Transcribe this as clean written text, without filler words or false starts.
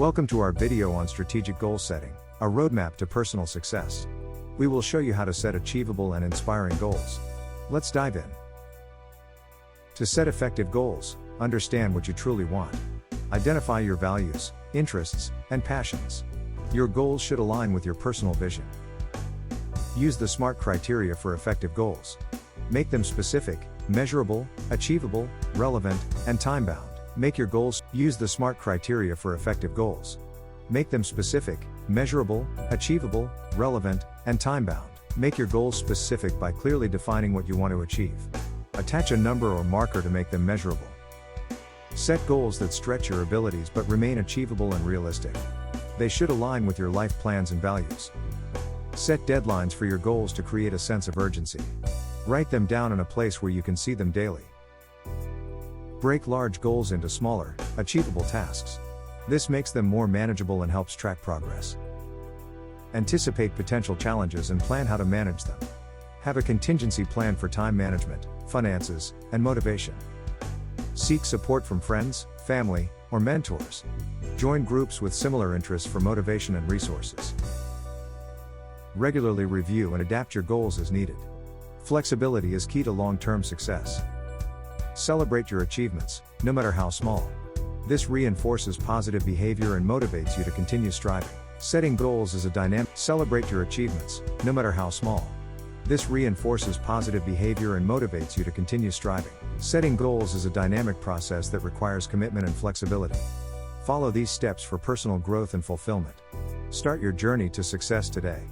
Welcome to our video on strategic goal setting, a roadmap to personal success. We will show you how to set achievable and inspiring goals. Let's dive in. To set effective goals, understand what you truly want. Identify your values, interests, and passions. Your goals should align with your personal vision. Use the SMART criteria for effective goals. Make them specific, measurable, achievable, relevant, and time-bound. Make your goals. Use the SMART criteria for effective goals. Make them specific, measurable, achievable, relevant, and time-bound. Make your goals specific by clearly defining what you want to achieve. Attach a number or marker to make them measurable. Set goals that stretch your abilities but remain achievable and realistic. They should align with your life plans and values. Set deadlines for your goals to create a sense of urgency. Write them down in a place where you can see them daily. Break large goals into smaller, achievable tasks. This makes them more manageable and helps track progress. Anticipate potential challenges and plan how to manage them. Have a contingency plan for time management, finances, and motivation. Seek support from friends, family, or mentors. Join groups with similar interests for motivation and resources. Regularly review and adapt your goals as needed. Flexibility is key to long-term success. Celebrate your achievements, no matter how small. This reinforces positive behavior and motivates you to continue striving. Setting goals is a dynamic. Celebrate your achievements, no matter how small. This reinforces positive behavior and motivates you to continue striving. Setting goals is a dynamic process that requires commitment and flexibility. Follow these steps for personal growth and fulfillment. Start your journey to success today.